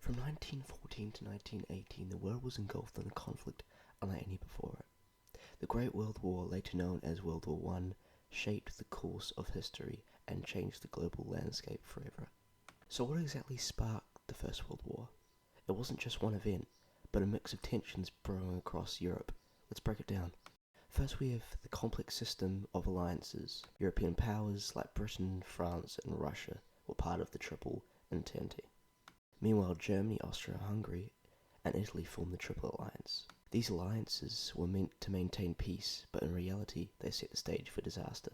From 1914 to 1918, the world was engulfed in a conflict unlike any before it. The Great World War, later known as World War I, shaped the course of history and changed the global landscape forever. So what exactly sparked the First World War? It wasn't just one event, but a mix of tensions brewing across Europe. Let's break it down. First, we have the complex system of alliances. European powers like Britain, France, and Russia were part of the Triple Entente. Meanwhile, Germany, Austria-Hungary, and Italy formed the Triple Alliance. These alliances were meant to maintain peace, but in reality, they set the stage for disaster.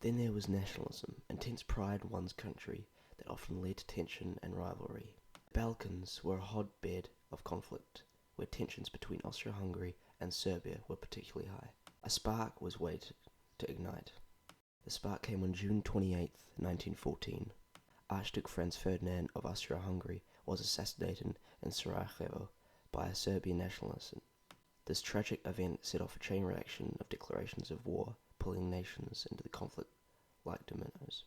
Then there was nationalism, intense pride in one's country that often led to tension and rivalry. The Balkans were a hotbed of conflict, where tensions between Austria-Hungary and Serbia were particularly high. A spark was waiting to ignite. The spark came on June 28, 1914. Archduke Franz Ferdinand of Austria-Hungary was assassinated in Sarajevo by a Serbian nationalist. This tragic event set off a chain reaction of declarations of war, pulling nations into the conflict like dominoes.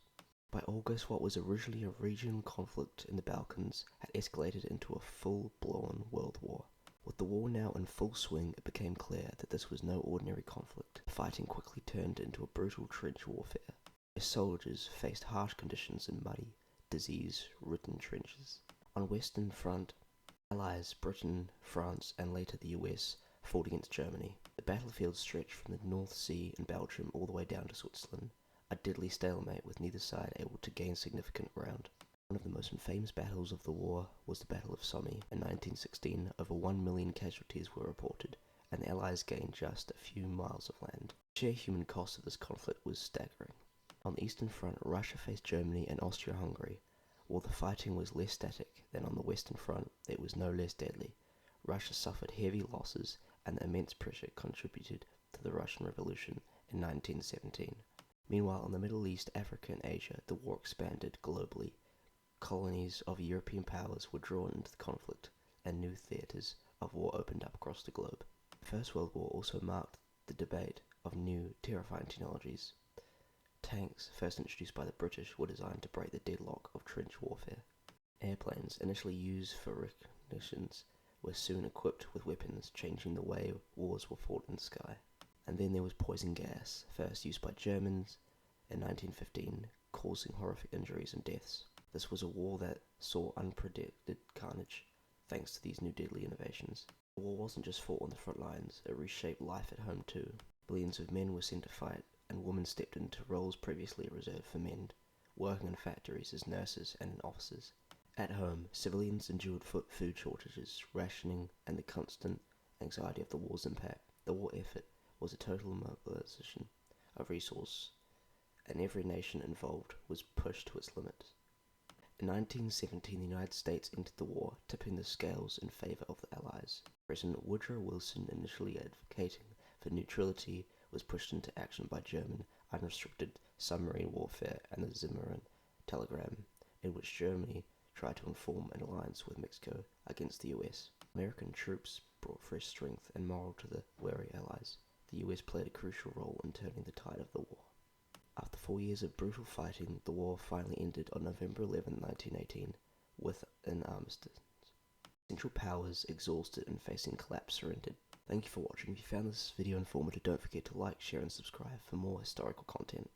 By August, what was originally a regional conflict in the Balkans had escalated into a full-blown world war. With the war now in full swing, it became clear that this was no ordinary conflict. Fighting quickly turned into a brutal trench warfare, where soldiers faced harsh conditions in muddy, disease-ridden trenches. On the Western Front, Allies Britain, France, and later the US fought against Germany. The battlefield stretched from the North Sea in Belgium all the way down to Switzerland, a deadly stalemate with neither side able to gain significant ground. One of the most famous battles of the war was the Battle of Somme. In 1916, over 1 million casualties were reported, and the Allies gained just a few miles of land. The sheer human cost of this conflict was staggering. On the Eastern Front, Russia faced Germany and Austria-Hungary. While the fighting was less static than on the Western Front, it was no less deadly. Russia suffered heavy losses, and the immense pressure contributed to the Russian Revolution in 1917. Meanwhile, in the Middle East, Africa, and Asia, the war expanded globally. Colonies of European powers were drawn into the conflict, and new theatres of war opened up across the globe. The First World War also marked the debate of new, terrifying technologies. Tanks, first introduced by the British, were designed to break the deadlock of trench warfare. Airplanes, initially used for reconnaissance, were soon equipped with weapons, changing the way wars were fought in the sky. And then there was poison gas, first used by Germans in 1915, causing horrific injuries and deaths. This was a war that saw unprecedented carnage, thanks to these new deadly innovations. The war wasn't just fought on the front lines, it reshaped life at home too. Millions of men were sent to fight, and women stepped into roles previously reserved for men, working in factories as nurses and in offices. At home, civilians endured food shortages, rationing, and the constant anxiety of the war's impact. The war effort was a total mobilization of resources, and every nation involved was pushed to its limits. In 1917, the United States entered the war, tipping the scales in favor of the Allies. President Woodrow Wilson, initially advocating for neutrality, was pushed into action by German unrestricted submarine warfare and the Zimmermann telegram, in which Germany tried to form an alliance with Mexico against the US. American troops brought fresh strength and morale to the wary Allies. The US played a crucial role in turning the tide of the war. After 4 years of brutal fighting, the war finally ended on November 11, 1918, with an armistice. Central powers, exhausted and facing collapse, surrendered. Thank you for watching. If you found this video informative, don't forget to like, share and subscribe for more historical content.